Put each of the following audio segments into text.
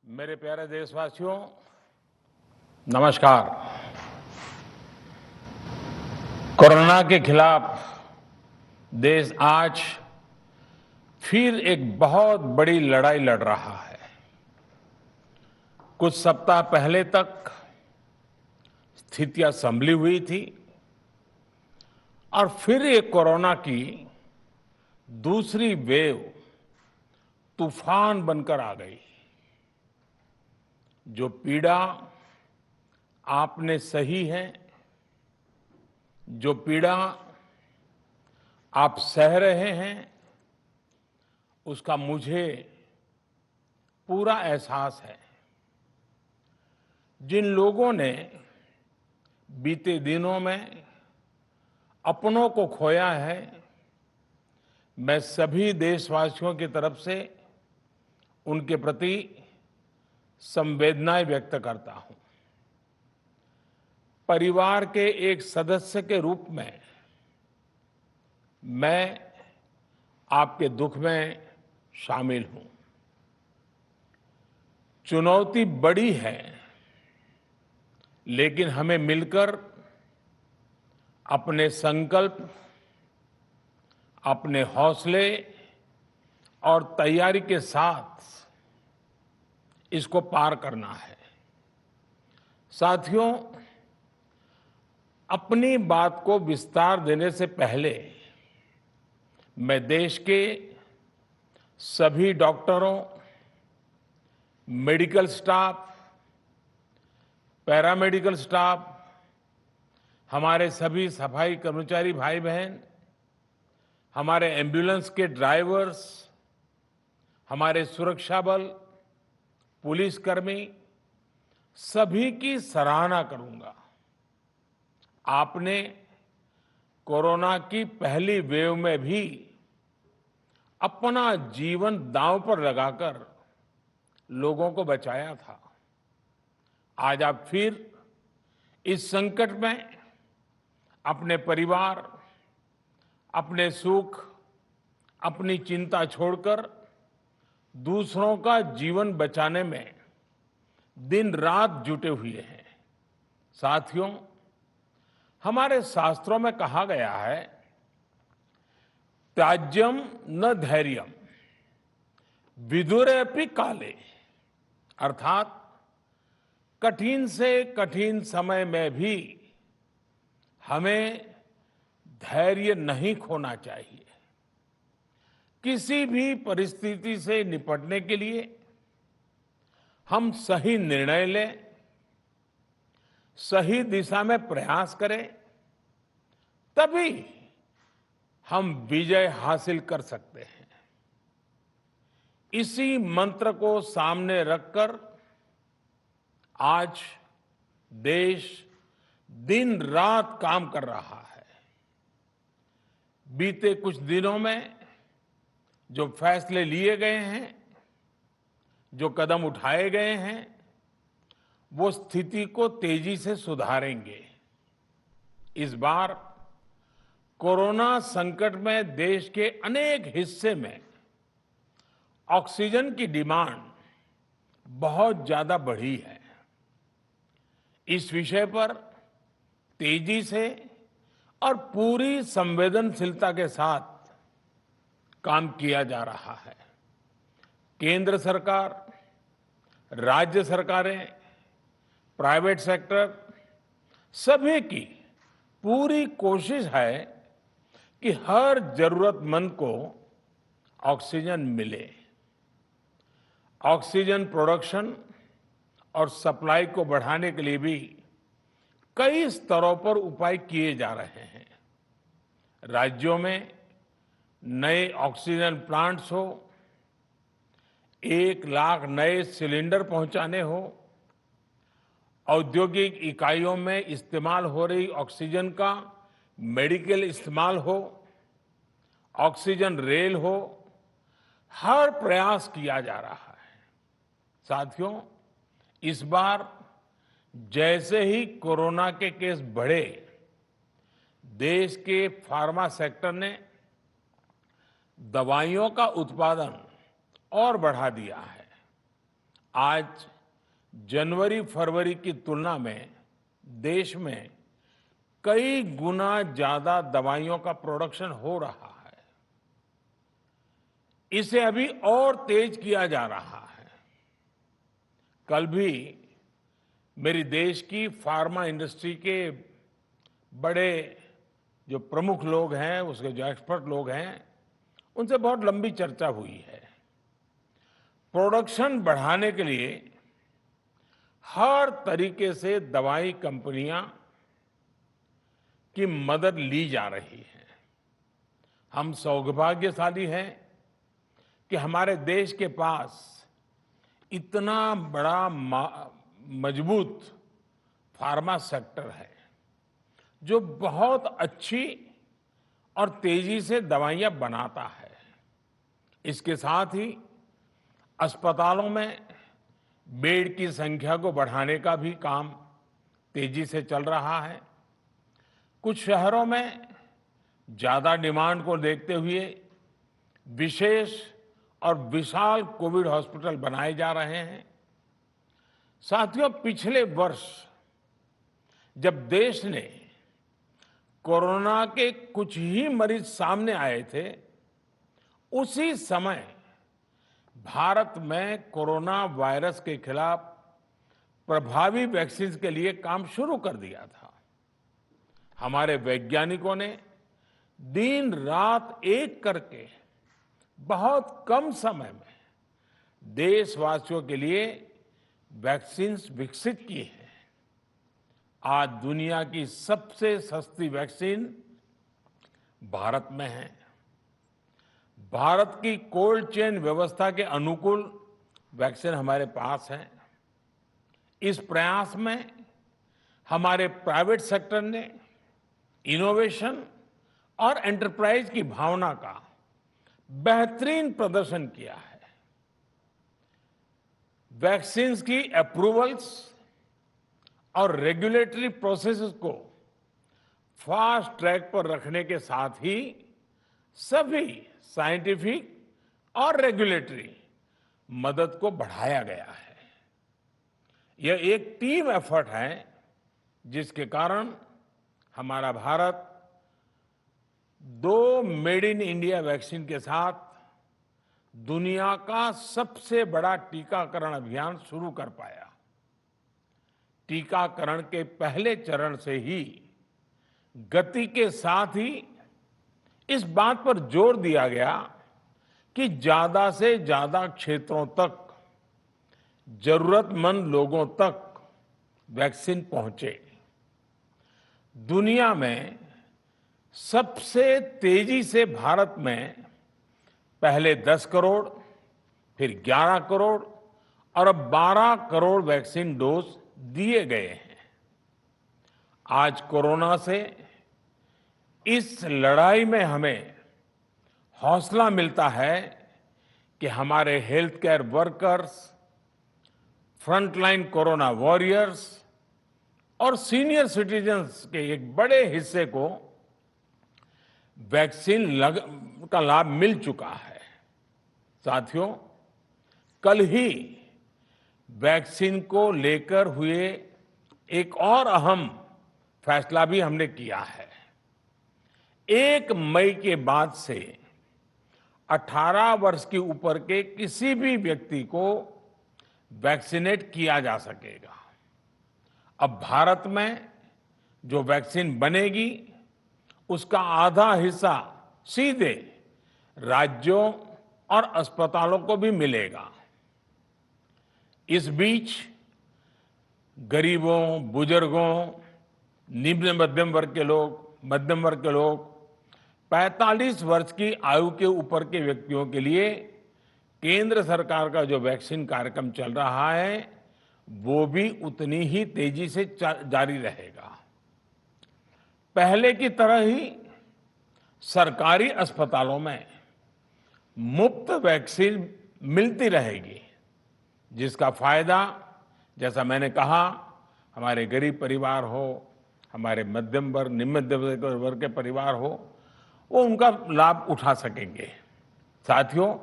मेरे प्यारे देशवासियों, नमस्कार। कोरोना के खिलाफ देश आज फिर एक बहुत बड़ी लड़ाई लड़ रहा है। कुछ सप्ताह पहले तक स्थितियां संभली हुई थी और फिर ये कोरोना की दूसरी वेव तूफान बनकर आ गई। जो पीड़ा आपने सही है, जो पीड़ा आप सह रहे हैं, उसका मुझे पूरा एहसास है। जिन लोगों ने बीते दिनों में अपनों को खोया है, मैं सभी देशवासियों की तरफ से उनके प्रति संवेदनाएं व्यक्त करता हूं। परिवार के एक सदस्य के रूप में मैं आपके दुख में शामिल हूं। चुनौती बड़ी है, लेकिन हमें मिलकर अपने संकल्प, अपने हौसले और तैयारी के साथ इसको पार करना है। साथियों, अपनी बात को विस्तार देने से पहले मैं देश के सभी डॉक्टरों, मेडिकल स्टाफ, पैरामेडिकल स्टाफ, हमारे सभी सफाई कर्मचारी भाई बहन, हमारे एम्बुलेंस के ड्राइवर्स, हमारे सुरक्षा बल, पुलिसकर्मी, सभी की सराहना करूंगा। आपने कोरोना की पहली वेव में भी अपना जीवन दांव पर लगाकर लोगों को बचाया था। आज आप फिर इस संकट में अपने परिवार, अपने सुख, अपनी चिंता छोड़कर दूसरों का जीवन बचाने में दिन रात जुटे हुए हैं। साथियों, हमारे शास्त्रों में कहा गया है, त्याज्यम न धैर्यम विदुरेऽपि काले, अर्थात कठिन से कठिन समय में भी हमें धैर्य नहीं खोना चाहिए। किसी भी परिस्थिति से निपटने के लिए हम सही निर्णय लें, सही दिशा में प्रयास करें, तभी हम विजय हासिल कर सकते हैं। इसी मंत्र को सामने रखकर आज देश दिन रात काम कर रहा है। बीते कुछ दिनों में जो फैसले लिए गए हैं, जो कदम उठाए गए हैं, वो स्थिति को तेजी से सुधारेंगे। इस बार कोरोना संकट में देश के अनेक हिस्से में ऑक्सीजन की डिमांड बहुत ज्यादा बढ़ी है। इस विषय पर तेजी से और पूरी संवेदनशीलता के साथ काम किया जा रहा है। केंद्र सरकार, राज्य सरकारें, प्राइवेट सेक्टर, सभी की पूरी कोशिश है कि हर जरूरतमंद को ऑक्सीजन मिले। ऑक्सीजन प्रोडक्शन और सप्लाई को बढ़ाने के लिए भी कई स्तरों पर उपाय किए जा रहे हैं। राज्यों में नए ऑक्सीजन प्लांट्स हो, 1 लाख नए सिलेंडर पहुंचाने हो, औद्योगिक इकाइयों में इस्तेमाल हो रही ऑक्सीजन का मेडिकल इस्तेमाल हो, ऑक्सीजन रेल हो, हर प्रयास किया जा रहा है। साथियों, इस बार जैसे ही कोरोना के केस बढ़े, देश के फार्मा सेक्टर ने दवाइयों का उत्पादन और बढ़ा दिया है। आज जनवरी फरवरी की तुलना में देश में कई गुना ज्यादा दवाइयों का प्रोडक्शन हो रहा है। इसे अभी और तेज किया जा रहा है। कल भी मेरी देश की फार्मा इंडस्ट्री के बड़े जो प्रमुख लोग हैं, उसके जो एक्सपर्ट लोग हैं, उनसे बहुत लंबी चर्चा हुई है। प्रोडक्शन बढ़ाने के लिए हर तरीके से दवाई कंपनियां की मदद ली जा रही है। हम सौभाग्यशाली हैं कि हमारे देश के पास इतना बड़ा मजबूत फार्मा सेक्टर है जो बहुत अच्छी और तेजी से दवाइयां बनाता है। इसके साथ ही अस्पतालों में बेड की संख्या को बढ़ाने का भी काम तेजी से चल रहा है। कुछ शहरों में ज्यादा डिमांड को देखते हुए विशेष और विशाल कोविड हॉस्पिटल बनाए जा रहे हैं। साथियों, पिछले वर्ष जब देश ने कोरोना के कुछ ही मरीज सामने आए थे, उसी समय भारत में कोरोना वायरस के खिलाफ प्रभावी वैक्सीन के लिए काम शुरू कर दिया था। हमारे वैज्ञानिकों ने दिन रात एक करके बहुत कम समय में देशवासियों के लिए वैक्सीन विकसित की है। आज दुनिया की सबसे सस्ती वैक्सीन भारत में है। भारत की कोल्ड चेन व्यवस्था के अनुकूल वैक्सीन हमारे पास है। इस प्रयास में हमारे प्राइवेट सेक्टर ने इनोवेशन और एंटरप्राइज की भावना का बेहतरीन प्रदर्शन किया है। वैक्सीन्स की अप्रूवल्स और रेगुलेटरी प्रोसेसेस को फास्ट ट्रैक पर रखने के साथ ही सभी साइंटिफिक और रेगुलेटरी मदद को बढ़ाया गया है। यह एक टीम एफर्ट है जिसके कारण हमारा Bharat 2 made in India vaccine के साथ दुनिया का सबसे बड़ा टीकाकरण अभियान शुरू कर पाया। टीकाकरण के पहले चरण से ही गति के साथ ही इस बात पर जोर दिया गया कि ज्यादा से ज्यादा क्षेत्रों तक, जरूरतमंद लोगों तक वैक्सीन पहुंचे। दुनिया में सबसे तेजी से भारत में पहले 10 करोड़, फिर 11 करोड़ और अब 12 करोड़ वैक्सीन डोज दिए गए हैं। आज कोरोना से इस लड़ाई में हमें हौसला मिलता है कि हमारे health care workers, frontline corona warriors और सीनियर सिटीजन्स के एक बड़े हिस्से को वैक्सीन का लाभ मिल चुका है। साथियों, कल ही वैक्सीन को लेकर हुए एक और अहम फैसला भी हमने किया है। 1 मई के बाद से 18 वर्ष के ऊपर के किसी भी व्यक्ति को वैक्सीनेट किया जा सकेगा। अब भारत में जो वैक्सीन बनेगी उसका आधा हिस्सा सीधे राज्यों और अस्पतालों को भी मिलेगा। इस बीच गरीबों, बुजुर्गों, निम्न मध्यम वर्ग के लोग 45 वर्ष की आयु के ऊपर के व्यक्तियों के लिए केंद्र सरकार का जो वैक्सीन कार्यक्रम चल रहा है वो भी उतनी ही तेजी से जारी रहेगा। पहले की तरह ही सरकारी अस्पतालों में मुफ्त वैक्सीन मिलती रहेगी, जिसका फायदा, जैसा मैंने कहा, हमारे गरीब परिवार हो, हमारे मध्यम वर्ग, निम्न मध्यम वर्ग के परिवार हो, वो उनका लाभ उठा सकेंगे। साथियों,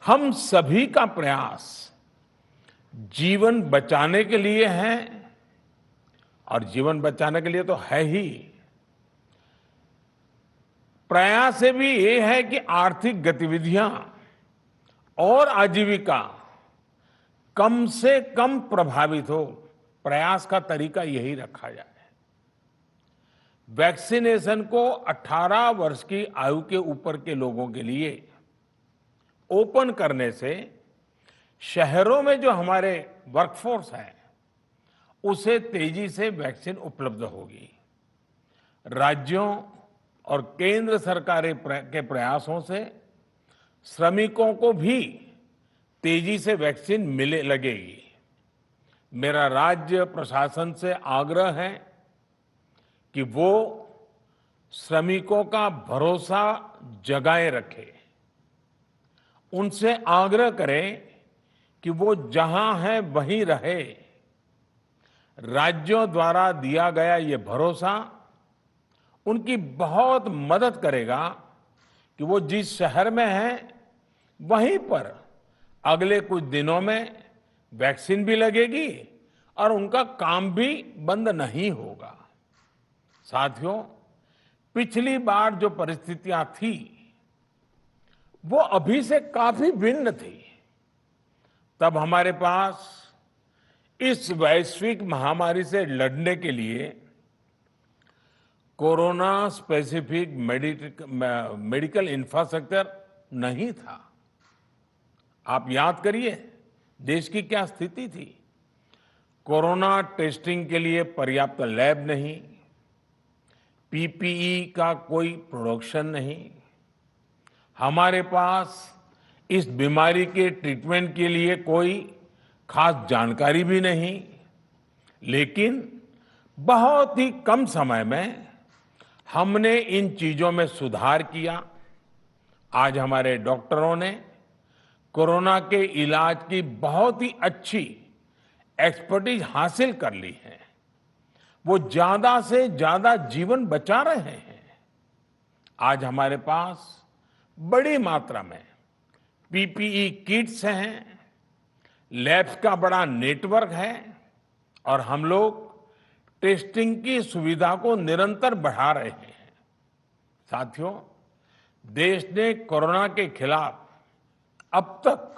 हम सभी का प्रयास जीवन बचाने के लिए है, और जीवन बचाने के लिए तो है ही। प्रयास से भी ये है कि आर्थिक गतिविधियां और आजीविका कम से कम प्रभावित हो। प्रयास का तरीका यही रखा जाए। वैक्सीनेशन को 18 वर्ष की आयु के ऊपर के लोगों के लिए ओपन करने से शहरों में जो हमारे वर्कफोर्स है उसे तेजी से वैक्सीन उपलब्ध होगी। राज्यों और केंद्र सरकार के प्रयासों से श्रमिकों को भी तेजी से वैक्सीन मिले लगेगी। मेरा राज्य प्रशासन से आग्रह है कि वो श्रमिकों का भरोसा जगाए रखे। उनसे आग्रह करें कि वो जहां है वहीं रहे। राज्यों द्वारा दिया गया ये भरोसा उनकी बहुत मदद करेगा कि वो जिस शहर में हैं वहीं पर अगले कुछ दिनों में वैक्सीन भी लगेगी और उनका काम भी बंद नहीं होगा। साथियों, पिछली बार जो परिस्थितियां थी वो अभी से काफी भिन्न थी। तब हमारे पास इस वैश्विक महामारी से लड़ने के लिए कोरोना स्पेसिफिक मेडिकल इंफ्रास्ट्रक्चर नहीं था। आप याद करिए देश की क्या स्थिति थी। कोरोना टेस्टिंग के लिए पर्याप्त लैब नहीं, पीपीई का कोई प्रोडक्शन नहीं, हमारे पास इस बीमारी के ट्रीटमेंट के लिए कोई खास जानकारी भी नहीं। लेकिन बहुत ही कम समय में हमने इन चीजों में सुधार किया। आज हमारे डॉक्टरों ने कोरोना के इलाज की बहुत ही अच्छी एक्सपर्टीज हासिल कर ली है। वो ज्यादा से ज्यादा जीवन बचा रहे हैं। आज हमारे पास बड़ी मात्रा में पीपीई किट्स हैं, लैब्स का बड़ा नेटवर्क है और हम लोग टेस्टिंग की सुविधा को निरंतर बढ़ा रहे हैं। साथियों, देश ने कोरोना के खिलाफ अब तक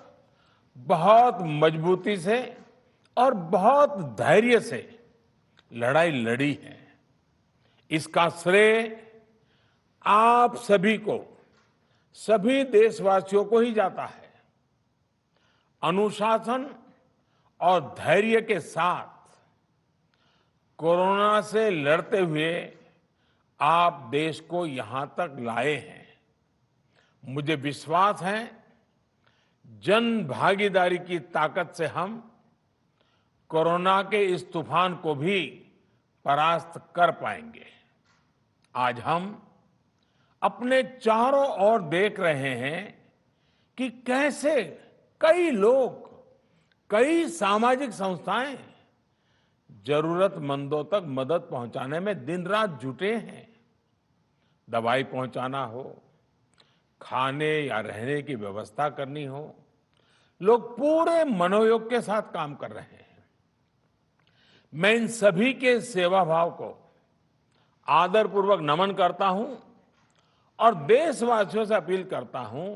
बहुत मजबूती से और बहुत धैर्य से लड़ाई लड़ी है। इसका श्रेय आप सभी को, सभी देशवासियों को ही जाता है। अनुशासन और धैर्य के साथ कोरोना से लड़ते हुए आप देश को यहां तक लाए हैं। मुझे विश्वास है जन भागीदारी की ताकत से हम कोरोना के इस तूफान को भी परास्त कर पाएंगे। आज हम अपने चारों ओर देख रहे हैं कि कैसे कई लोग, कई सामाजिक संस्थाएं जरूरतमंदों तक मदद पहुंचाने में दिन रात जुटे हैं। दवाई पहुंचाना हो, खाने या रहने की व्यवस्था करनी हो, लोग पूरे मनोयोग के साथ काम कर रहे हैं। मैं इन सभी के सेवा भाव को आदरपूर्वक नमन करता हूं और देशवासियों से अपील करता हूं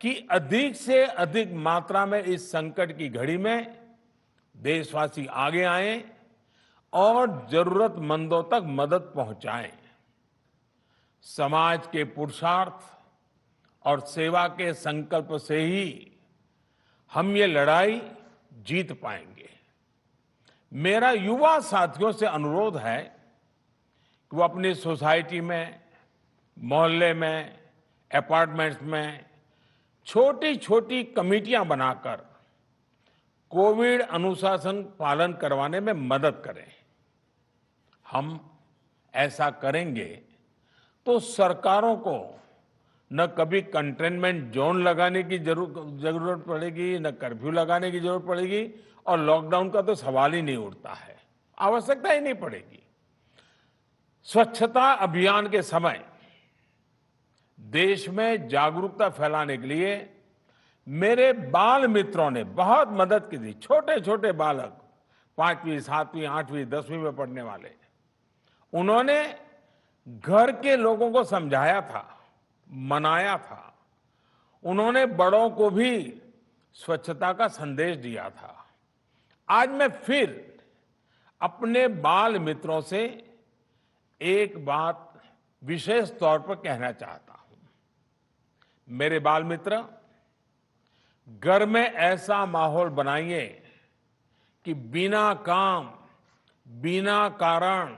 कि अधिक से अधिक मात्रा में इस संकट की घड़ी में देशवासी आगे आएं और जरूरतमंदों तक मदद पहुंचाएं। समाज के पुरुषार्थ और सेवा के संकल्प से ही हम ये लड़ाई जीत पाएंगे। मेरा युवा साथियों से अनुरोध है कि वो अपनी सोसाइटी में, मोहल्ले में, अपार्टमेंट्स में छोटी छोटी कमेटियां बनाकर कोविड अनुशासन पालन करवाने में मदद करें। हम ऐसा करेंगे तो सरकारों को न कभी कंटेनमेंट जोन लगाने की जरूरत पड़ेगी, न कर्फ्यू लगाने की जरूरत पड़ेगी और लॉकडाउन का तो सवाल ही नहीं उठता है, आवश्यकता ही नहीं पड़ेगी। स्वच्छता अभियान के समय देश में जागरूकता फैलाने के लिए मेरे बाल मित्रों ने बहुत मदद की थी। छोटे छोटे बालक, 5वीं, 7वीं, 8वीं, 10वीं में पढ़ने वाले, उन्होंने घर के लोगों को समझाया था, मनाया था। उन्होंने बड़ों को भी स्वच्छता का संदेश दिया था। आज मैं फिर अपने बाल मित्रों से एक बात विशेष तौर पर कहना चाहता हूं। मेरे बाल मित्र, घर में ऐसा माहौल बनाइए कि बिना काम, बिना कारण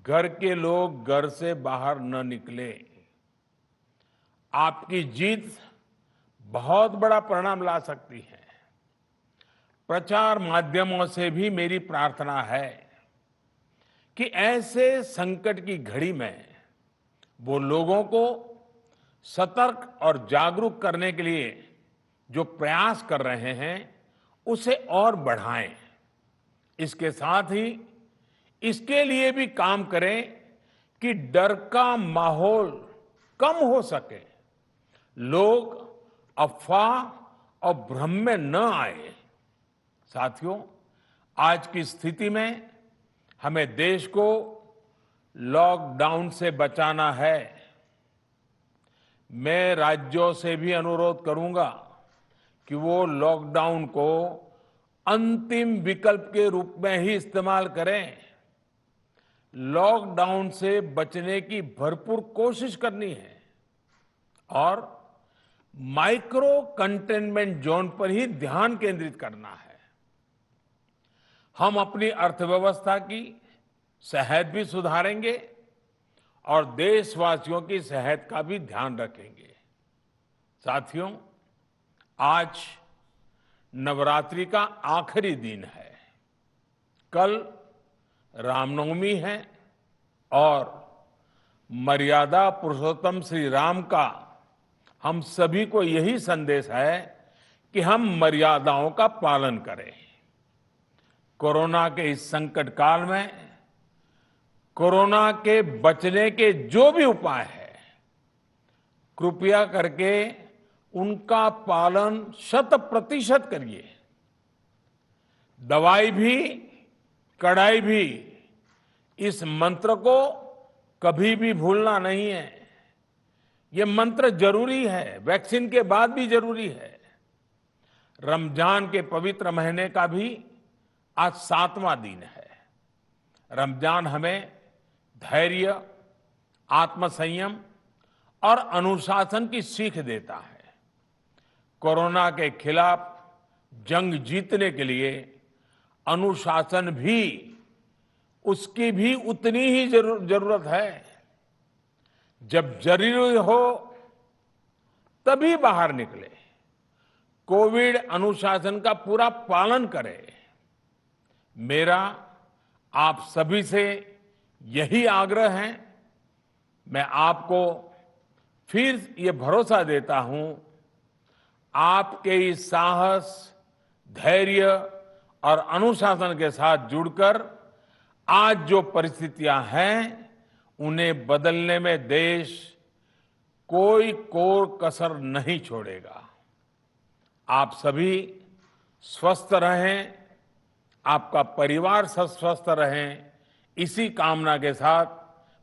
घर के लोग घर से बाहर न निकले। आपकी जीत बहुत बड़ा परिणाम ला सकती है। प्रचार माध्यमों से भी मेरी प्रार्थना है कि ऐसे संकट की घड़ी में वो लोगों को सतर्क और जागरूक करने के लिए जो प्रयास कर रहे हैं उसे और बढ़ाएं। इसके साथ ही इसके लिए भी काम करें कि डर का माहौल कम हो सके, लोग अफवाह और भ्रम में न आए। साथियों, आज की स्थिति में हमें देश को लॉकडाउन से बचाना है। मैं राज्यों से भी अनुरोध करूंगा कि वो लॉकडाउन को अंतिम विकल्प के रूप में ही इस्तेमाल करें। लॉकडाउन से बचने की भरपूर कोशिश करनी है और माइक्रो कंटेनमेंट जोन पर ही ध्यान केंद्रित करना है। हम अपनी अर्थव्यवस्था की सेहत भी सुधारेंगे और देशवासियों की सेहत का भी ध्यान रखेंगे। साथियों, आज नवरात्रि का आखिरी दिन है। कल रामनवमी है और मर्यादा पुरुषोत्तम श्री राम का हम सभी को यही संदेश है कि हम मर्यादाओं का पालन करें। कोरोना के इस संकट काल में कोरोना के बचने के जो भी उपाय है, कृपया करके उनका पालन 100% करिए। दवाई भी, कड़ाई भी, इस मंत्र को कभी भी भूलना नहीं है। ये मंत्र जरूरी है, वैक्सीन के बाद भी जरूरी है। रमजान के पवित्र महीने का भी आज 7वां दिन है। रमजान हमें धैर्य, आत्मसंयम और अनुशासन की सीख देता है। कोरोना के खिलाफ जंग जीतने के लिए अनुशासन भी, उसकी भी उतनी ही जरूरत है। जब जरूरी हो तभी बाहर निकले। कोविड अनुशासन का पूरा पालन करें। मेरा आप सभी से यही आग्रह है। मैं आपको फिर ये भरोसा देता हूं, आपके इस साहस, धैर्य और अनुशासन के साथ जुड़कर आज जो परिस्थितियां हैं उन्हें बदलने में देश कोई कोर कसर नहीं छोड़ेगा। आप सभी स्वस्थ रहें, आपका परिवार स्वस्थ रहें, इसी कामना के साथ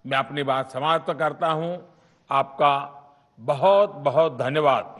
मैं अपनी बात समाप्त करता हूं। आपका बहुत बहुत धन्यवाद।